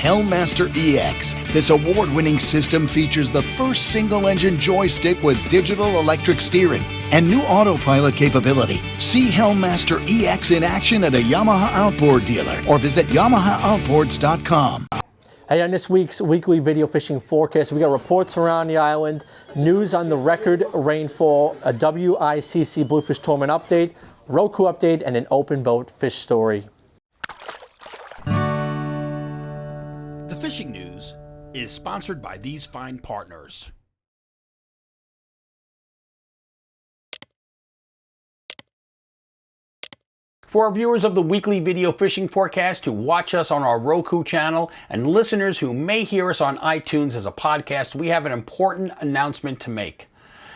Hellmaster EX. This award-winning system features the first single-engine joystick with digital electric steering and new autopilot capability. See Hellmaster EX in action at a Yamaha Outboard dealer or visit YamahaOutboards.com. Hey, on this week's weekly video fishing forecast, we got reports around the island, news on the record rainfall, a WICC Bluefish Tournament update, Roku update, and an open boat fish story. The fishing news is sponsored by these fine partners. For our viewers of the weekly video fishing forecast who watch us on our Roku channel and listeners who may hear us on iTunes as a podcast, we have an important announcement to make.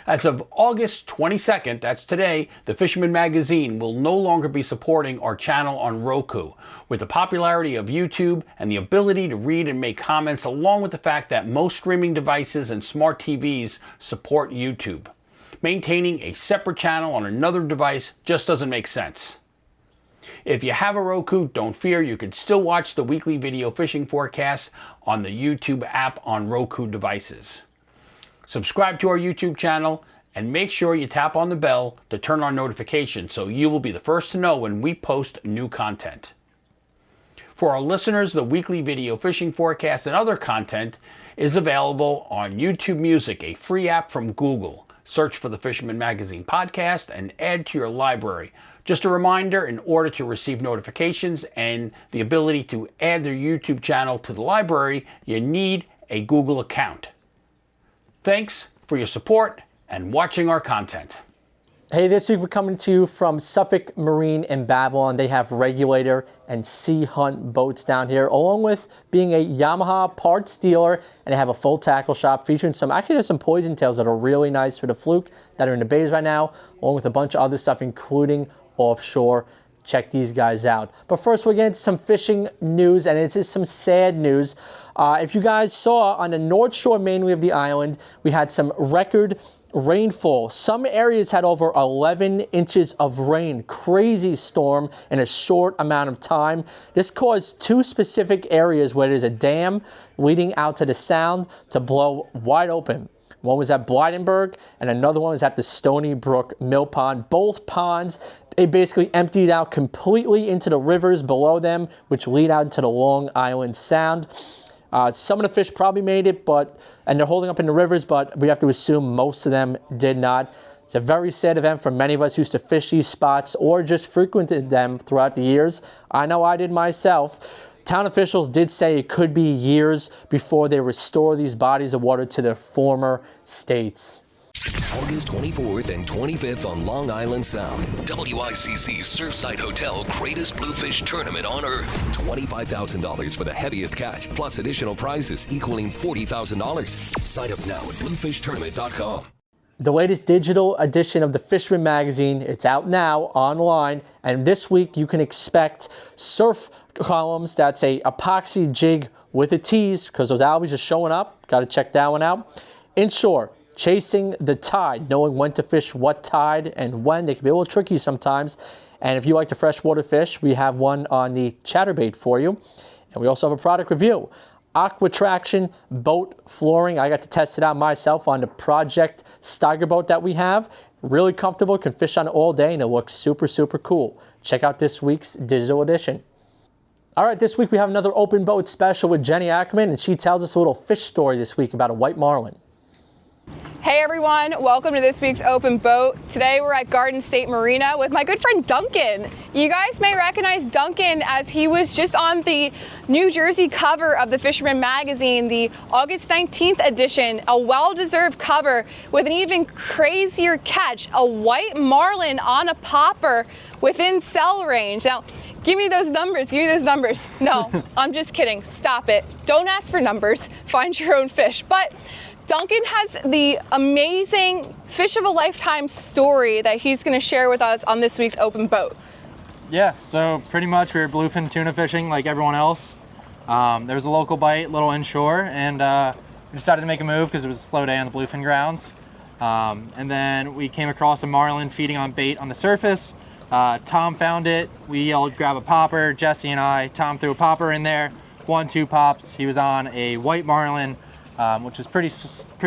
As of August 22nd, that's today, the Fisherman magazine will no longer be supporting our channel on Roku. With the popularity of YouTube and the ability to read and make comments, along with the fact that most streaming devices and smart TVs support YouTube, maintaining a separate channel on another device just doesn't make sense. If you have a Roku, don't fear, you can still watch the weekly video fishing forecast on the YouTube app on Roku devices. Subscribe to our YouTube channel and make sure you tap on the bell to turn on notifications so you will be the first to know when we post new content. For our listeners, the weekly video fishing forecast and other content is available on YouTube Music, a free app from Google. Search for the Fisherman Magazine podcast and add to your library. Just a reminder, in order to receive notifications and the ability to add their YouTube channel to the library, you need a Google account. Thanks for your support and watching our content. Hey, this week we're coming to you from Suffolk Marine in Babylon. They have regulator and sea hunt boats down here, along with being a Yamaha parts dealer, and they have a full tackle shop featuring there's some poison tails that are really nice for the Fluke that are in the bays right now, along with a bunch of other stuff, including offshore. Check these guys out. But first, we're getting into some fishing news, and it's just some sad news. If you guys saw on the North Shore mainly of the island, we had some record rainfall. Some areas had over 11 inches of rain. Crazy storm in a short amount of time. This caused two specific areas where there's a dam leading out to the sound to blow wide open. One was at Blydenburg, and another one was at the Stony Brook Mill Pond. Both ponds, they basically emptied out completely into the rivers below them, which lead out into the Long Island Sound. Some of the fish probably made it, and they're holding up in the rivers, but we have to assume most of them did not. It's a very sad event for many of us who used to fish these spots or just frequented them throughout the years. I know I did myself. Town officials did say it could be years before they restore these bodies of water to their former states. August 24th and 25th on Long Island Sound. WICC Surfside Hotel Greatest Bluefish Tournament on Earth. $25,000 for the heaviest catch, plus additional prizes equaling $40,000. Sign up now at bluefishtournament.com. The latest digital edition of the Fisherman magazine, it's out now online, and this week you can expect surf columns. That's a epoxy jig with a tease, because those albies are showing up. Got to check that one out. Inshore, chasing the tide, knowing when to fish what tide and when. They can be a little tricky sometimes. And if you like the freshwater fish, we have one on the chatterbait for you. And we also have a product review. Aqua Traction boat flooring. I got to test it out myself on the Project Steiger boat that we have. Really comfortable, can fish on it all day, and it looks super, super cool. Check out this week's digital edition. All right, this week we have another open boat special with Jenny Ackerman, and she tells us a little fish story this week about a white marlin. Hey everyone, welcome to this week's Open Boat. Today we're at Garden State Marina with my good friend Duncan. You guys may recognize Duncan as he was just on the New Jersey cover of the Fisherman magazine, the August 19th edition, a well-deserved cover with an even crazier catch, a white marlin on a popper within cell range. Now, give me those numbers, No, I'm just kidding, stop it. Don't ask for numbers, find your own fish. But Duncan has the amazing fish of a lifetime story that he's going to share with us on this week's Open Boat. Yeah, so pretty much we were bluefin tuna fishing like everyone else. There was a local bite, little inshore, and we decided to make a move because it was a slow day on the bluefin grounds. And then we came across a marlin feeding on bait on the surface. Tom found it. We yelled, grab a popper, Jesse and I. Tom threw a popper in there. 1-2 pops. He was on a white marlin, which was pretty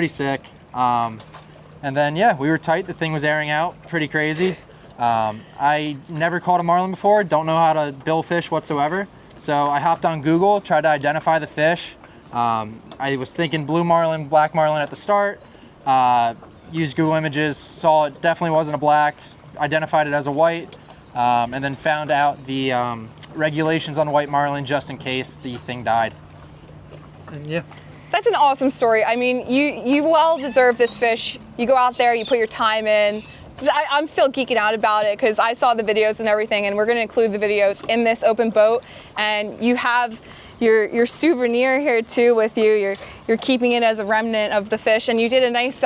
sick. And then, yeah, we were tight. The thing was airing out pretty crazy. I never caught a marlin before, don't know how to bill fish whatsoever. So I hopped on Google, tried to identify the fish. I was thinking blue marlin, black marlin at the start. Used Google Images, saw it definitely wasn't a black, identified it as a white, and then found out the regulations on white marlin just in case the thing died. And yeah. That's an awesome story. I mean, you well deserve this fish. You go out there, you put your time in. I'm still geeking out about it because I saw the videos and everything, and we're going to include the videos in this open boat. And you have your souvenir here too with you. You're keeping it as a remnant of the fish, and you did a nice.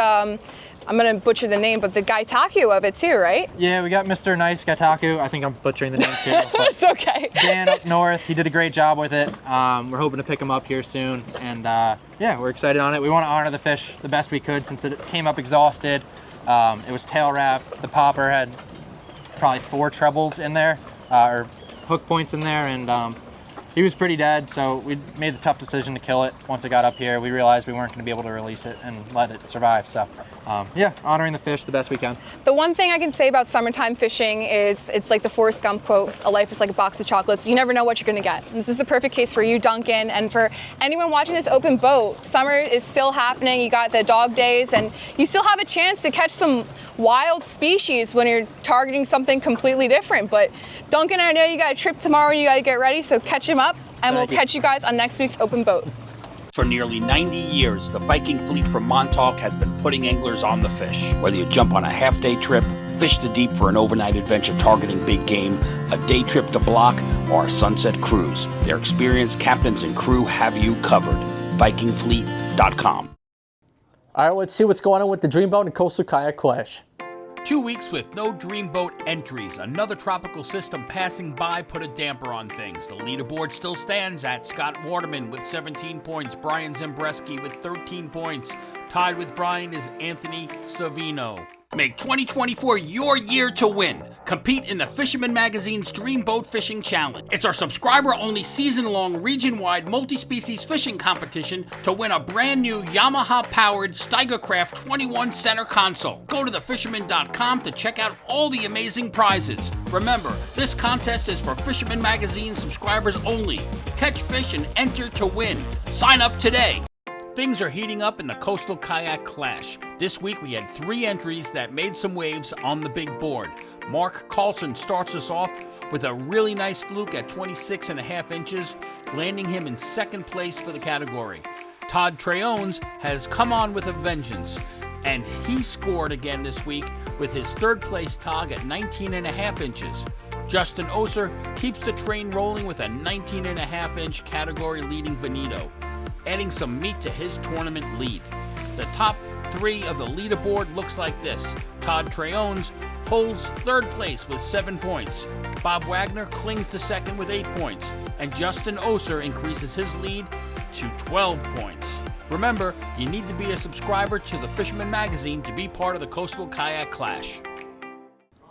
I'm going to butcher the name, but the gaitaku of it too, right? Yeah, we got Mr. Nice Gaitaku. I think I'm butchering the name too. It's okay. Dan up north, he did a great job with it. We're hoping to pick him up here soon. And yeah, we're excited on it. We want to honor the fish the best we could since it came up exhausted. It was tail wrapped. The popper had probably 4 trebles in there, or hook points in there. And he was pretty dead, so we made the tough decision to kill it. Once it got up here, we realized we weren't going to be able to release it and let it survive. So yeah, honoring the fish the best we can. The one thing I can say about summertime fishing is it's like the Forrest Gump quote, a life is like a box of chocolates. You never know what you're going to get. And this is the perfect case for you, Duncan, and for anyone watching this open boat. Summer is still happening. You got the dog days, and you still have a chance to catch some wild species when you're targeting something completely different. But Duncan, I know you got a trip tomorrow and you got to get ready, so catch him up, and we'll catch you guys on next week's open boat. For nearly 90 years, the Viking fleet from Montauk has been putting anglers on the fish. Whether you jump on a half-day trip, fish the deep for an overnight adventure targeting big game, a day trip to Block, or a sunset cruise, their experienced captains and crew have you covered. VikingFleet.com. All right, let's see what's going on with the Dreamboat and Coastal Kayak Clash. 2 weeks with no Dreamboat entries. Another tropical system passing by put a damper on things. The leaderboard still stands at Scott Waterman with 17 points, Brian Zembreski with 13 points. Tied with Brian is Anthony Savino. Make 2024 your year to win. Compete in the Fisherman Magazine's Dreamboat Fishing Challenge. It's our subscriber-only season-long region-wide multi-species fishing competition to win a brand new Yamaha-powered Steigercraft 21 center console. Go to thefisherman.com to check out all the amazing prizes. Remember, this contest is for Fisherman Magazine subscribers only. Catch fish and enter to win. Sign up today. Things are heating up in the Coastal Kayak Clash. This week we had 3 entries that made some waves on the big board. Mark Carlson starts us off with a really nice fluke at 26.5 inches, landing him in 2nd place for the category. Todd Treones has come on with a vengeance, and he scored again this week with his 3rd place tog at 19.5 inches. Justin Oser keeps the train rolling with a 19.5 inch category leading bonito, adding some meat to his tournament lead. The top 3 of the leaderboard looks like this. Todd Treones holds 3rd place with 7 points. Bob Wagner clings to 2nd with 8 points. And Justin Oser increases his lead to 12 points. Remember, you need to be a subscriber to the Fisherman Magazine to be part of the Coastal Kayak Clash.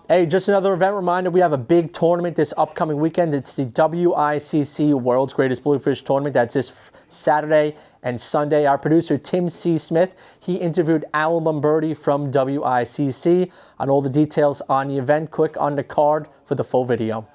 Hey, just another event reminder, we have a big tournament this upcoming weekend. It's the WICC World's Greatest Bluefish Tournament. That's this Saturday and Sunday. Our producer, Tim C. Smith, he interviewed Alan Lombardi from WICC on all the details on the event. Click on the card for the full video.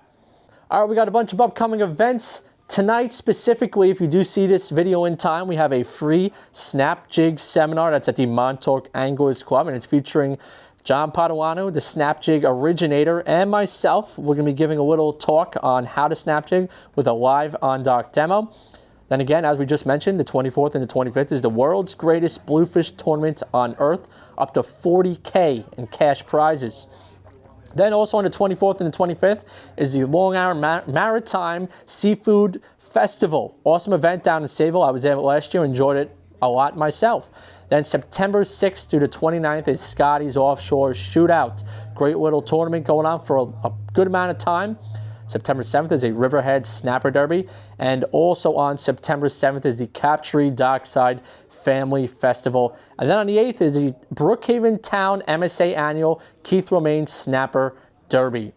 All right, we got a bunch of upcoming events. Tonight, specifically, if you do see this video in time, we have a free snap jig seminar that's at the Montauk Anglers Club, and it's featuring John Paduano, the snap jig originator, and myself. We're going to be giving a little talk on how to snap jig with a live on-dock demo. Then again, as we just mentioned, the 24th and the 25th is the world's greatest bluefish tournament on earth, up to $40K in cash prizes. Then also on the 24th and the 25th is the Long Island Maritime Seafood Festival. Awesome event down in Sayville. I was there last year, enjoyed it a lot myself. Then September 6th through the 29th is Scotty's Offshore Shootout. Great little tournament going on for a good amount of time. September 7th is a Riverhead Snapper Derby. And also on September 7th is the Captree Dockside Family Festival. And then on the 8th is the Brookhaven Town MSA Annual Keith Romaine Snapper Derby.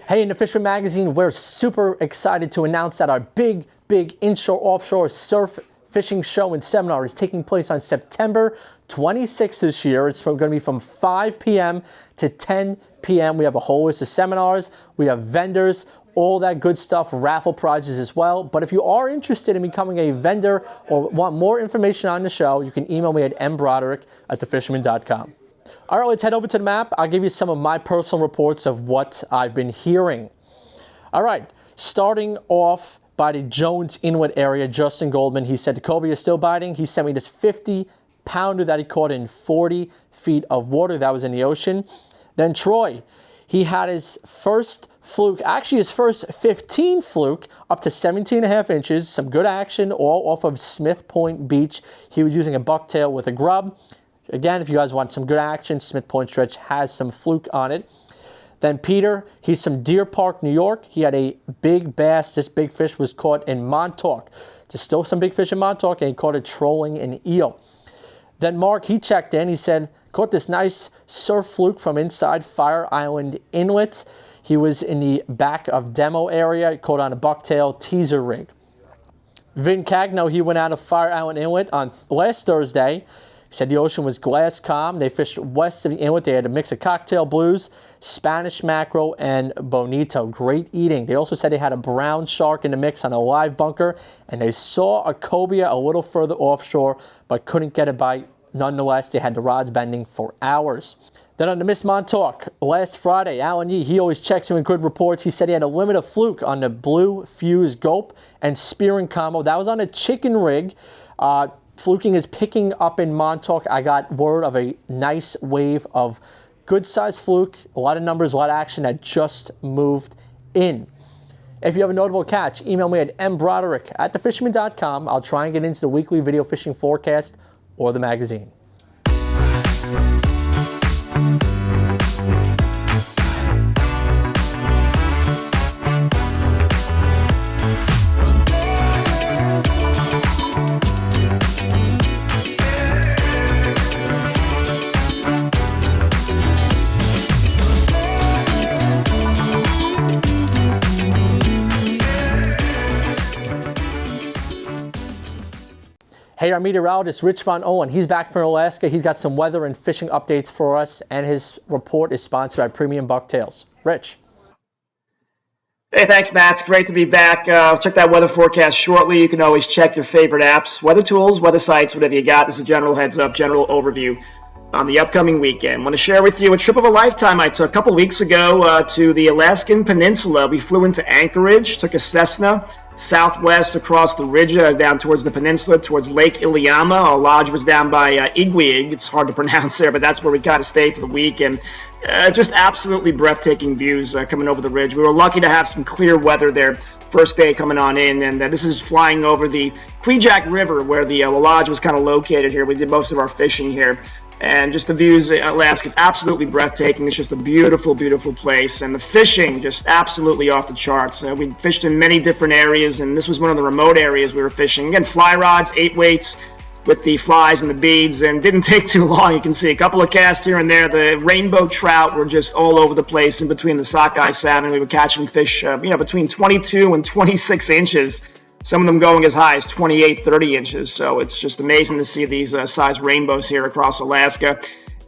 Hey, in the Fisherman Magazine, we're super excited to announce that our big big inshore, offshore surf fishing show and seminar is taking place on September 26th this year. It's going to be from 5 p.m. to 10 p.m. We have a whole list of seminars. We have vendors, all that good stuff, raffle prizes as well. But if you are interested in becoming a vendor or want more information on the show, you can email me at mbroderick@thefisherman.com. All right, let's head over to the map. I'll give you some of my personal reports of what I've been hearing. All right, starting off by the Jones Inlet area, Justin Goldman, he said the cobia is still biting. He sent me this 50-pounder that he caught in 40 feet of water. That was in the ocean. Then Troy, he had his first fluke, actually his first 15 fluke, up to 17.5 inches. Some good action all off of Smith Point Beach. He was using a bucktail with a grub. Again, if you guys want some good action, Smith Point Stretch has some fluke on it. Then Peter, he's from Deer Park, New York. He had a big bass. This big fish was caught in Montauk. There's still some big fish in Montauk, and he caught it trolling an eel. Then Mark, he checked in. He said, caught this nice surf fluke from inside Fire Island Inlet. He was in the back of demo area, caught on a bucktail teaser rig. Vin Cagno, he went out of Fire Island Inlet on last Thursday. He said the ocean was glass calm. They fished west of the inlet. They had a mix of cocktail blues, Spanish mackerel, and bonito. Great eating. They also said they had a brown shark in the mix on a live bunker, and they saw a cobia a little further offshore, but couldn't get a bite. Nonetheless, they had the rods bending for hours. Then on the Miss Montauk, last Friday, Alan Yee, he always checks in with good reports. He said he had a limit of fluke on the blue fuse gulp and spearing combo. That was on a chicken rig. Fluking is picking up in Montauk. I got word of a nice wave of good-sized fluke, a lot of numbers, a lot of action that just moved in. If you have a notable catch, email me at mbroderick@thefisherman.com. I'll try and get into the weekly video fishing forecast or the magazine. Hey, our meteorologist, Rich Von Ohlen, he's back from Alaska. He's got some weather and fishing updates for us, and his report is sponsored by Premium Bucktails. Rich. Hey, thanks, Matt. It's great to be back. I'll check that weather forecast shortly. You can always check your favorite apps, weather tools, weather sites, whatever you got. This is a general heads-up, general overview on the upcoming weekend. I want to share with you a trip of a lifetime I took a couple weeks ago to the Alaskan Peninsula. We flew into Anchorage, took a Cessna southwest across the ridge down towards the peninsula, towards Lake Iliamna. Our lodge was down by Iguig. It's hard to pronounce there, but that's where we got to stay for the week. And just absolutely breathtaking views coming over the ridge. We were lucky to have some clear weather there first day coming on in. And this is flying over the Kvichak River where the lodge was kind of located here. We did most of our fishing here. And just the views in Alaska, it's absolutely breathtaking. It's just a beautiful, beautiful place. And the fishing, just absolutely off the charts. We fished in many different areas, and this was one of the remote areas we were fishing. Again, fly rods, 8 weights with the flies and the beads, and didn't take too long. You can see a couple of casts here and there. The rainbow trout were just all over the place in between the sockeye salmon. We were catching fish, between 22 and 26 inches. Some of them going as high as 28, 30 inches. So it's just amazing to see these size rainbows here across Alaska.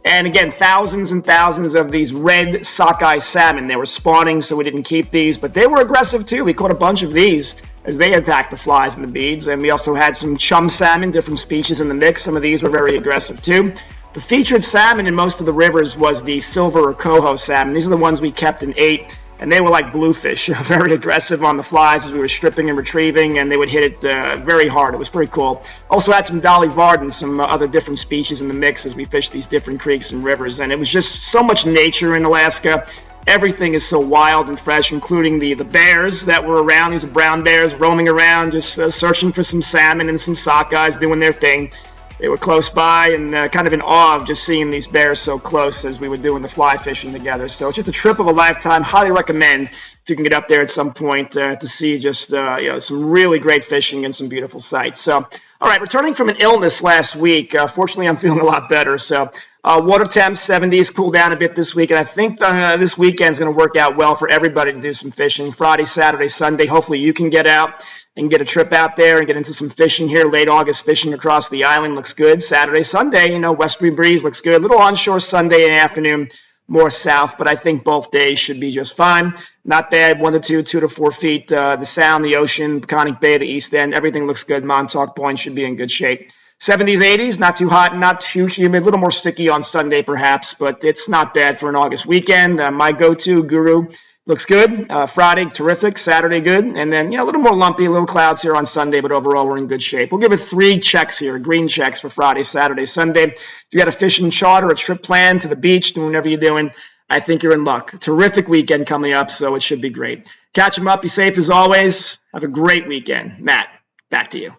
And again, thousands and thousands of these red sockeye salmon. They were spawning, so we didn't keep these. But they were aggressive, too. We caught a bunch of these as they attacked the flies and the beads. And we also had some chum salmon, different species in the mix. Some of these were very aggressive, too. The featured salmon in most of the rivers was the silver or coho salmon. These are the ones we kept and ate. And they were like bluefish, very aggressive on the flies as we were stripping and retrieving, and they would hit it very hard. It was pretty cool. Also had some dolly varden, some other different species in the mix as we fished these different creeks and rivers. And it was just so much nature in Alaska. Everything is so wild and fresh, including the bears that were around. These brown bears roaming around, just searching for some salmon and some sockeyes doing their thing. They were close by and kind of in awe of just seeing these bears so close as we were doing the fly fishing together. So it's just a trip of a lifetime. Highly recommend if you can get up there at some point to see just some really great fishing and some beautiful sights. So, all right, returning from an illness last week, fortunately I'm feeling a lot better. So Water temps, 70s, cool down a bit this week. And I think this weekend is going to work out well for everybody to do some fishing. Friday, Saturday, Sunday. Hopefully you can get out and get a trip out there and get into some fishing here. Late August fishing across the island looks good. Saturday, Sunday, westerly breeze looks good. A little onshore Sunday and afternoon, more south, but I think both days should be just fine. Not bad, 1 to 2, 2 to 4 feet. The Sound, the ocean, Peconic Bay, the East End, everything looks good. Montauk Point should be in good shape. 70s, 80s, not too hot, not too humid, a little more sticky on Sunday perhaps, but it's not bad for an August weekend. My go-to, Guru, looks good. Friday, terrific. Saturday, good. And then, a little more lumpy, a little clouds here on Sunday, but overall we're in good shape. We'll give it 3 checks here, green checks for Friday, Saturday, Sunday. If you got a fishing charter, a trip planned to the beach, doing whatever you're doing, I think you're in luck. Terrific weekend coming up, so it should be great. Catch them up. Be safe as always. Have a great weekend. Matt, back to you.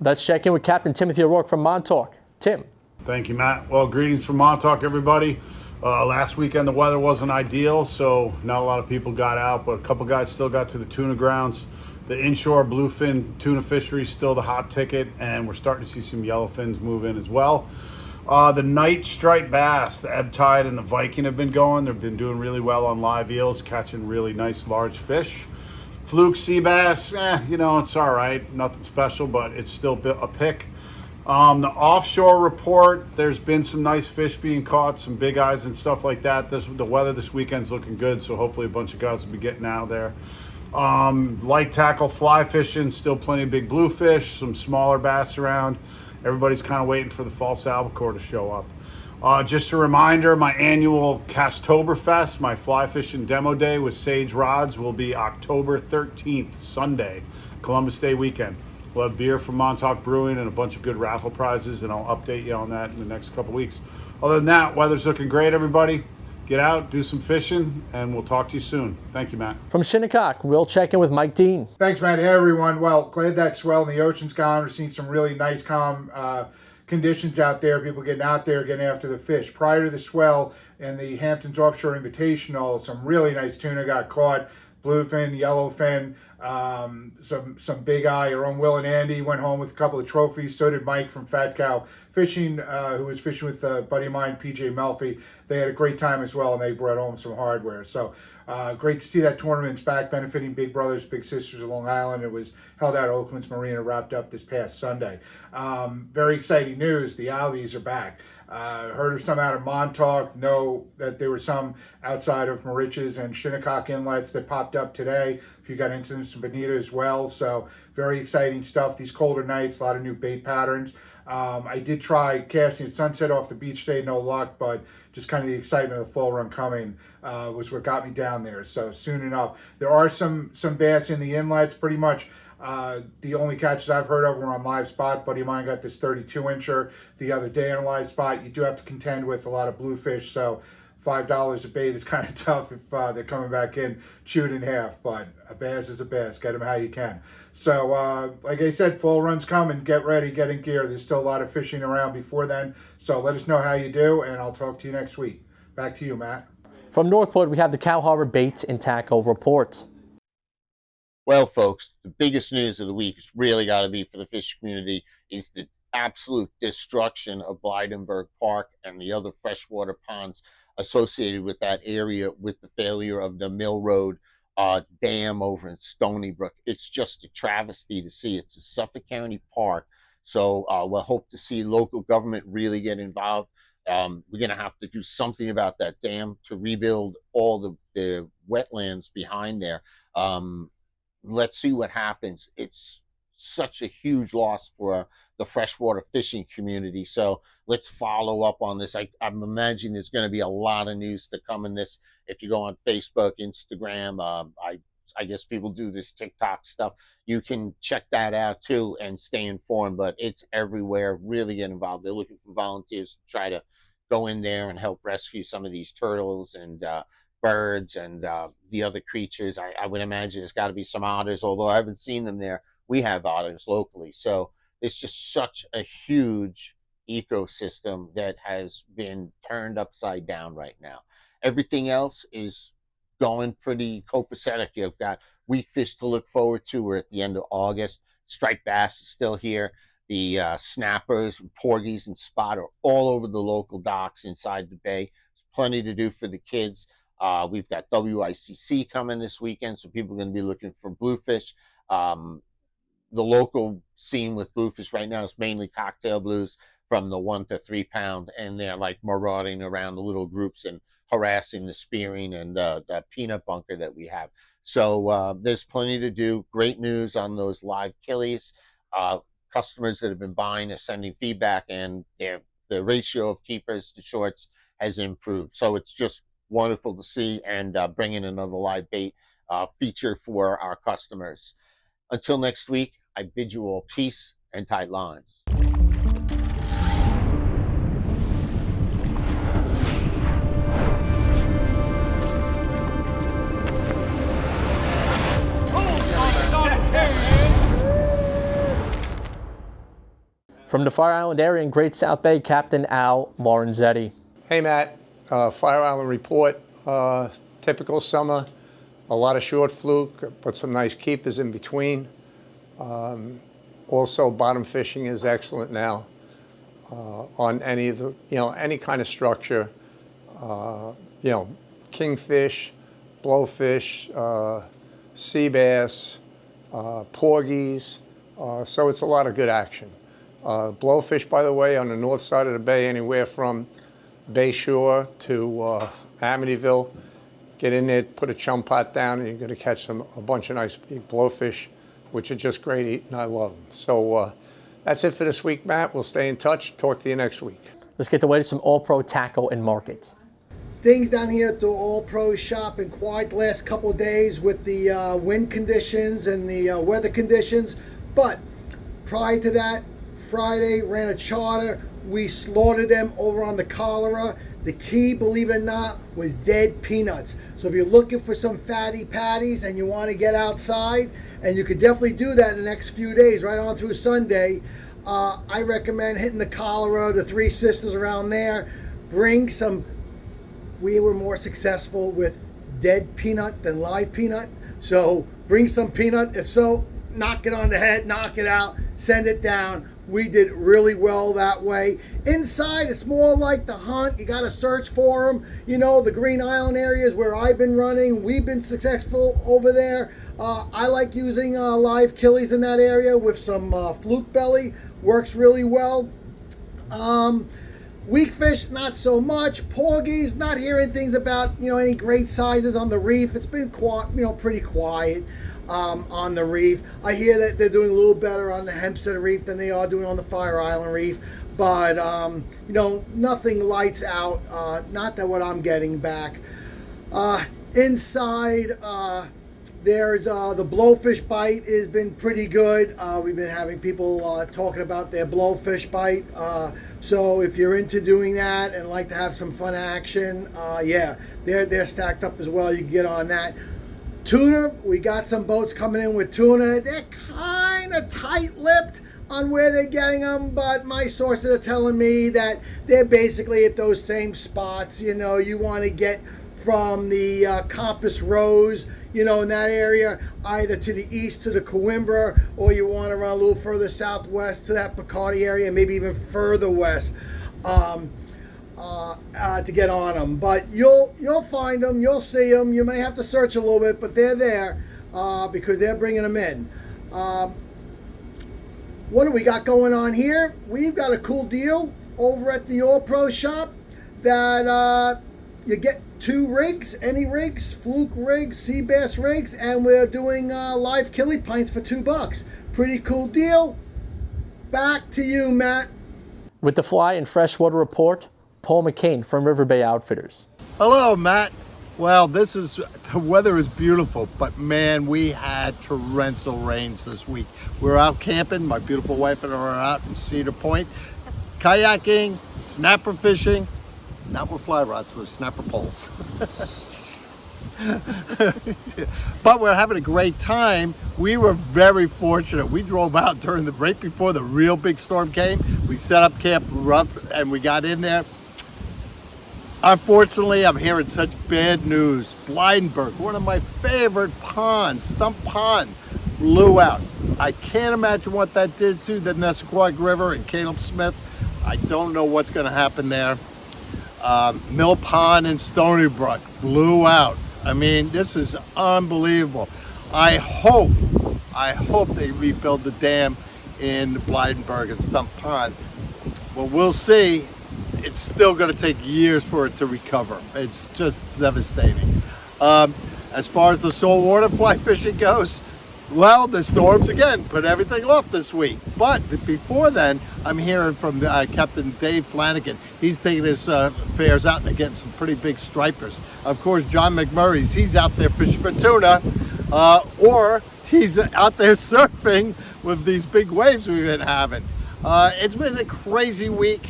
Let's check in with Captain Timothy O'Rourke from Montauk. Tim. Thank you, Matt. Well, greetings from Montauk, everybody. Last weekend the weather wasn't ideal, so not a lot of people got out, but a couple guys still got to the tuna grounds. The inshore bluefin tuna fishery is still the hot ticket, and we're starting to see some yellowfins move in as well. The night striped bass, the ebb tide and the Viking have been going. They've been doing really well on live eels, catching really nice large fish. Fluke sea bass, it's all right. Nothing special, but it's still a pick. The offshore report, there's been some nice fish being caught, some big eyes and stuff like that. The weather this weekend's looking good, so hopefully a bunch of guys will be getting out there. Light tackle fly fishing, still plenty of big bluefish, some smaller bass around. Everybody's kind of waiting for the false albacore to show up. Just a reminder, my annual Castoberfest, my fly fishing demo day with Sage Rods, will be October 13th, Sunday, Columbus Day weekend. We'll have beer from Montauk Brewing and a bunch of good raffle prizes, and I'll update you on that in the next couple weeks. Other than that, weather's looking great, everybody. Get out, do some fishing, and we'll talk to you soon. Thank you, Matt. From Shinnecock, we'll check in with Mike Dean. Thanks, Matt. Hey, everyone. Well, glad that swell in the ocean's gone. We're seeing some really nice, calm conditions out there. People getting out there, getting after the fish. Prior to the swell in the Hamptons Offshore Invitational, some really nice tuna got caught. Bluefin, yellowfin, some big eye. Our own Will and Andy went home with a couple of trophies. So did Mike from Fat Cow Fishing, who was fishing with a buddy of mine, PJ Melfi. They had a great time as well, and they brought home some hardware. So great to see that tournament's back, benefiting big brothers, big sisters of Long Island. It was held out at Oakland's Marina, wrapped up this past Sunday. Very exciting news. The Albies are back. Heard of some out of Montauk, know that there were some outside of Moriches and Shinnecock inlets that popped up today. A few got into some bonita as well, so very exciting stuff. These colder nights, a lot of new bait patterns. I did try casting at sunset off the beach today, no luck, but just kind of the excitement of the fall run coming was what got me down there. So soon enough, there are some bass in the inlets, pretty much. The only catches I've heard of were on live spot. Buddy of mine got this 32-incher the other day on a live spot. You do have to contend with a lot of bluefish, so $5 a bait is kind of tough if they're coming back in chewed in half, but a bass is a bass. Get them how you can. So, like I said, fall run's coming. Get ready, get in gear. There's still a lot of fishing around before then, so let us know how you do, and I'll talk to you next week. Back to you, Matt. From Northport, we have the Cow Harbor Baits and Tackle Report. Well, folks, the biggest news of the week has really got to be for the fishing community is the absolute destruction of Blydenburg Park and the other freshwater ponds associated with that area with the failure of the Mill Road dam over in Stony Brook. It's just a travesty to see. It's a Suffolk County park, so we'll hope to see local government really get involved. We're going to have to do something about that dam to rebuild all the wetlands behind there. Let's see what happens. It's such a huge loss for the freshwater fishing community. So let's follow up on this. I'm imagining there's going to be a lot of news to come in this. If you go on Facebook, Instagram, I guess people do this TikTok stuff. You can check that out too and stay informed, but it's everywhere. Really get involved. They're looking for volunteers to try to go in there and help rescue some of these turtles and birds and the other creatures. I would imagine there's got to be some otters, although I haven't seen them there. We have otters locally. So it's just such a huge ecosystem that has been turned upside down right now. Everything else is going pretty copacetic. You've got weak fish to look forward to. We're at the end of August. Striped bass is still here. The snappers, porgies, and spot are all over the local docks inside the bay. There's plenty to do for the kids. We've got WICC coming this weekend, so people are going to be looking for bluefish. The local scene with bluefish right now is mainly cocktail blues from the 1 to 3 pound, and they're like marauding around the little groups and harassing the spearing and the peanut bunker that we have. So there's plenty to do. Great news on those live killies. Customers that have been buying are sending feedback, and the ratio of keepers to shorts has improved. So it's just wonderful to see, and bringing another live bait feature for our customers. Until next week, I bid you all peace and tight lines. From the Fire Island area in Great South Bay, Captain Al Lorenzetti. Hey Matt, Fire Island report, typical summer, a lot of short fluke, but some nice keepers in between. Also bottom fishing is excellent now on any of the, any kind of structure, kingfish, blowfish, sea bass, porgies, so it's a lot of good action. Blowfish, by the way, on the north side of the bay, anywhere from Bay Shore to Amityville. Get in there, put a chum pot down, and you're going to catch a bunch of nice big blowfish, which are just great eating. I love them. So that's it for this week, Matt. We'll stay in touch. Talk to you next week. Let's get away to some all-pro tackle and markets. Things down here at the all-pro shop been quiet the last couple of days with the wind conditions and the weather conditions. But prior to that, Friday, ran a charter. We slaughtered them over on the cholera. The key, believe it or not, was dead peanuts. So if you're looking for some fatty patties and you want to get outside, and you could definitely do that in the next few days, right on through Sunday, I recommend hitting the cholera, the Three Sisters around there. Bring some. We were more successful with dead peanut than live peanut. So bring some peanut. If so, knock it on the head, knock it out, send it down. We did really well that way. Inside, it's more like the hunt. You got to search for them. The Green Island areas where I've been running, we've been successful over there. I like using live killies in that area with some fluke belly. Works really well. Weak fish, not so much. Porgies, not hearing things about any great sizes on the reef. It's been pretty quiet. On the reef. I hear that they're doing a little better on the Hempstead Reef than they are doing on the Fire Island Reef, but nothing lights out, not that what I'm getting back. Inside, there's the blowfish bite has been pretty good. We've been having people talking about their blowfish bite, so if you're into doing that and like to have some fun action, yeah, they're stacked up as well. You can get on that. Tuna, we got some boats coming in with tuna. They're kind of tight-lipped on where they're getting them, but my sources are telling me that they're basically at those same spots. You want to get from the Compass Rose, in that area, either to the east to the Coimbra, or you want to run a little further southwest to that Picardy area, maybe even further west. To get on them, but you'll find them, you'll see them. You may have to search a little bit, but they're there because they're bringing them in. What do we got going on here? We've got a cool deal over at the All Pro shop that you get 2 rigs, any rigs, fluke rigs, sea bass rigs, and we're doing live killie pints for $2. Pretty cool deal. Back to you, Matt. With the fly and freshwater report, Paul McCain from River Bay Outfitters. Hello, Matt. Well, the weather is beautiful, but man, we had torrential rains this week. We're out camping. My beautiful wife and I are out in Cedar Point, kayaking, snapper fishing, not with fly rods, with snapper poles. But we're having a great time. We were very fortunate. We drove out right before the real big storm came. We set up Camp Rough and we got in there. Unfortunately, I'm hearing such bad news. Blydenburg, one of my favorite ponds, Stump Pond, blew out. I can't imagine what that did to the Nesquik River and Caleb Smith. I don't know what's going to happen there. Mill Pond and Stony Brook blew out. I mean, this is unbelievable. I hope they rebuild the dam in Blydenburg and Stump Pond. Well, we'll see. It's still going to take years for it to recover. It's just devastating. As far as the saltwater fly fishing goes, well, the storms again put everything off this week. But before then, I'm hearing from Captain Dave Flanagan. He's taking his fares out and they're getting some pretty big stripers. Of course, John McMurray's, he's out there fishing for tuna, or he's out there surfing with these big waves we've been having. It's been a crazy week.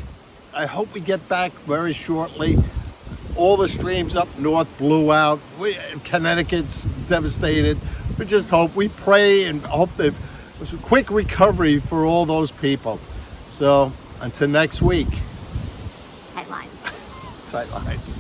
I hope we get back very shortly. All the streams up north blew out. Connecticut's devastated. We just hope, we pray and hope there's a quick recovery for all those people. So until next week. Tight lines. Tight lines.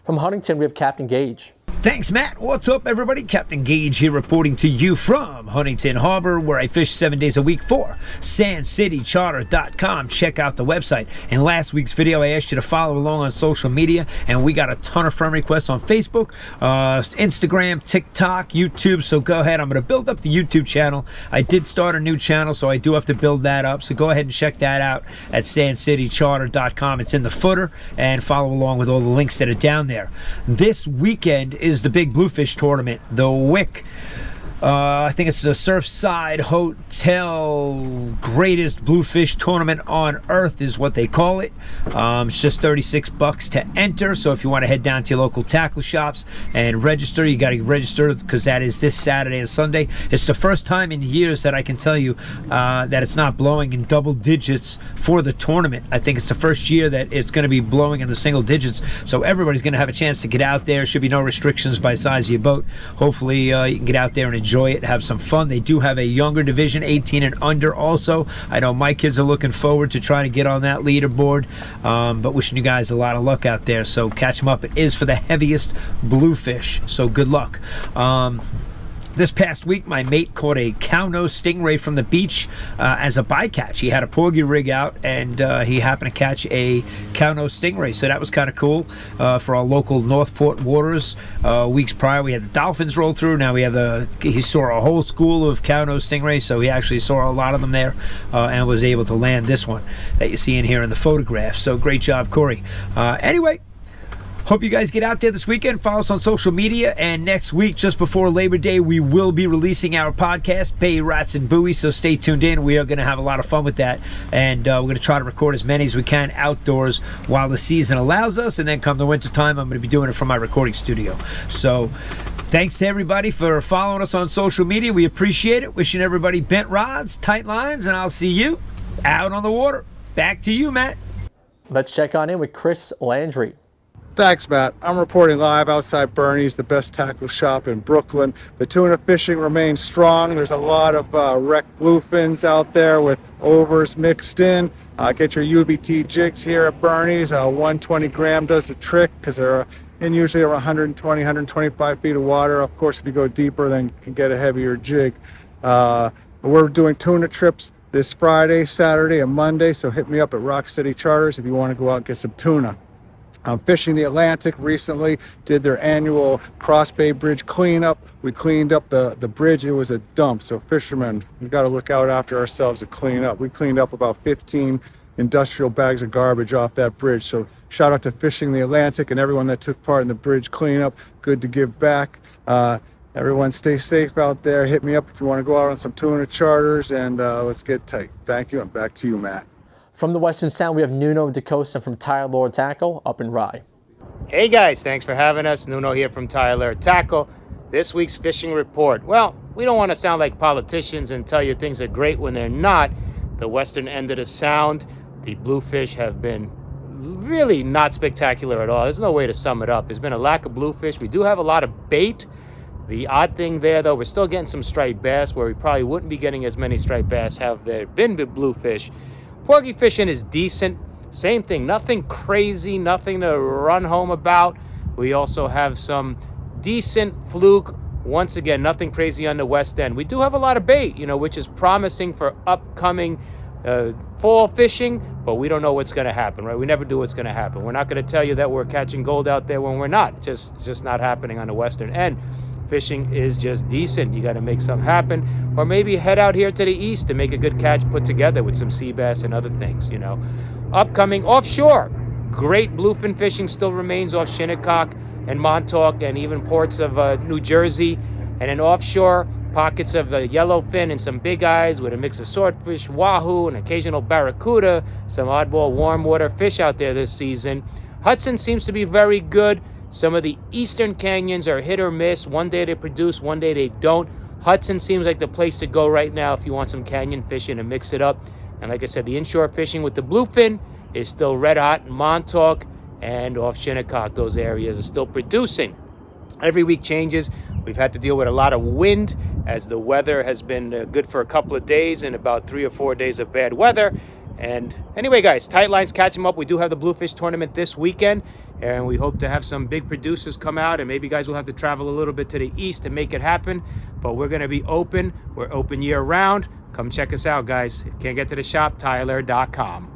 From Huntington, we have Captain Gaige. Thanks, Matt. What's up, everybody? Captain Gaige here reporting to you from Huntington Harbor, where I fish 7 days a week for SandCityCharter.com. Check out the website. In last week's video, I asked you to follow along on social media, and we got a ton of friend requests on Facebook, Instagram, TikTok, YouTube, so go ahead. I'm going to build up the YouTube channel. I did start a new channel, so I do have to build that up, so go ahead and check that out at SandCityCharter.com. It's in the footer, and follow along with all the links that are down there. This weekend is the big bluefish tournament, the Wick. I think it's the Surfside Hotel greatest bluefish tournament on earth is what they call it. It's just $36 to enter, so if you want to head down to your local tackle shops and register, you got to register because that is this Saturday and Sunday. It's the first time in years that I can tell you that it's not blowing in double digits for the tournament. I think it's the first year that it's going to be blowing in the single digits, so everybody's going to have a chance to get out there. Should be no restrictions by size of your boat. Hopefully you can get out there and enjoy it, have some fun. They do have a younger division, 18 and under also. I know my kids are looking forward to trying to get on that leaderboard, but wishing you guys a lot of luck out there. So catch them up. It is for the heaviest bluefish, so good luck. This past week, my mate caught a cow-nose stingray from the beach as a bycatch. He had a porgy rig out, and he happened to catch a cow-nose stingray. So that was kind of cool for our local Northport waters. Weeks prior, we had the dolphins roll through. Now we have he saw a whole school of cow-nose stingrays, so he actually saw a lot of them there and was able to land this one that you see in here in the photograph. So great job, Corey. Anyway, hope you guys get out there this weekend. Follow us on social media. And next week, just before Labor Day, we will be releasing our podcast, Bay Rats and Buoys. So stay tuned in. We are going to have a lot of fun with that. And we're going to try to record as many as we can outdoors while the season allows us. And then come the winter time, I'm going to be doing it from my recording studio. So thanks to everybody for following us on social media. We appreciate it. Wishing everybody bent rods, tight lines, and I'll see you out on the water. Back to you, Matt. Let's check on in with Chris Landry. Thanks, Matt. I'm reporting live outside Bernie's, the best tackle shop in Brooklyn. The tuna fishing remains strong. There's a lot of wrecked bluefins out there with overs mixed in. Get your UBT jigs here at Bernie's. 120 gram does the trick because they're in usually around 120, 125 feet of water. Of course, if you go deeper, then you can get a heavier jig. We're doing tuna trips this Friday, Saturday, and Monday, so hit me up at Rocksteady Charters if you want to go out and get some tuna. I'm fishing the Atlantic recently, did their annual Cross Bay Bridge cleanup. We cleaned up the bridge. It was a dump. So fishermen, we've got to look out after ourselves to clean up. We cleaned up about 15 industrial bags of garbage off that bridge. So shout out to Fishing the Atlantic and everyone that took part in the bridge cleanup. Good to give back. Everyone stay safe out there. Hit me up if you want to go out on some tuna charters, and let's get tight. Thank you, and back to you, Matt. From the Western Sound, we have Nuno Decosta from Tyalurs Tackle up in Rye. Hey guys, thanks for having us. Nuno here from Tyalurs Tackle. This week's fishing report. Well, we don't want to sound like politicians and tell you things are great when they're not. The western end of the Sound, the bluefish have been really not spectacular at all. There's no way to sum it up. There's been a lack of bluefish. We do have a lot of bait, The odd thing there, though, we're still getting some striped bass where we probably wouldn't be getting as many striped bass have there been bluefish. Porgy fishing is decent. Same thing, nothing crazy, nothing to run home about. We also have some decent fluke. Once again, nothing crazy on the west end. We do have a lot of bait, which is promising for upcoming fall fishing, but we don't know what's going to happen, right? We never do what's going to happen. We're not going to tell you that we're catching gold out there when we're not. It's just not happening on the western end. Fishing is just decent. You got to make something happen, or maybe head out here to the east to make a good catch put together with some sea bass and other things, Upcoming offshore, great bluefin fishing still remains off Shinnecock and Montauk and even ports of New Jersey, and then offshore pockets of yellowfin and some big eyes with a mix of swordfish, wahoo, and occasional barracuda, some oddball warm water fish out there this season. Hudson seems to be very good. Some of the eastern canyons are hit or miss. One day they produce, one day they don't. Hudson seems like the place to go right now if you want some canyon fishing and mix it up. And like I said, the inshore fishing with the bluefin is still red hot in Montauk and off Shinnecock. Those areas are still producing. Every week changes. We've had to deal with a lot of wind as the weather has been good for a couple of days and about 3 or 4 days of bad weather. And anyway, guys, tight lines, catch them up. We do have the Bluefish tournament this weekend, and we hope to have some big producers come out, and maybe you guys will have to travel a little bit to the east to make it happen. But we're going to be open. We're open year-round. Come check us out, guys. Can't get to the shop, Tyalurs.com.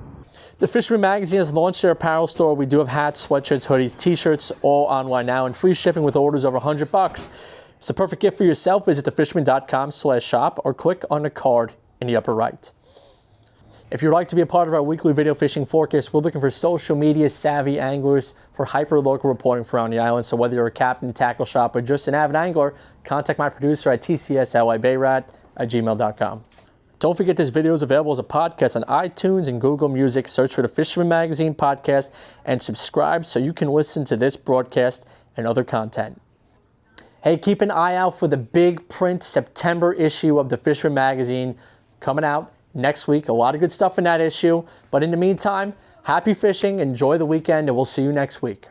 The Fisherman magazine has launched their apparel store. We do have hats, sweatshirts, hoodies, t-shirts, all online now, and free shipping with orders over $100. It's a perfect gift for yourself. Visit thefisherman.com/shop or click on the card in the upper right. If you'd like to be a part of our weekly video fishing forecast, we're looking for social media savvy anglers for hyper-local reporting from around the island. So whether you're a captain, tackle shop, or just an avid angler, contact my producer at tcslybayrat@gmail.com. Don't forget this video is available as a podcast on iTunes and Google Music. Search for the Fisherman Magazine podcast and subscribe so you can listen to this broadcast and other content. Hey, keep an eye out for the big print September issue of the Fisherman Magazine coming out next week. A lot of good stuff in that issue. But in the meantime, happy fishing, enjoy the weekend, and we'll see you next week.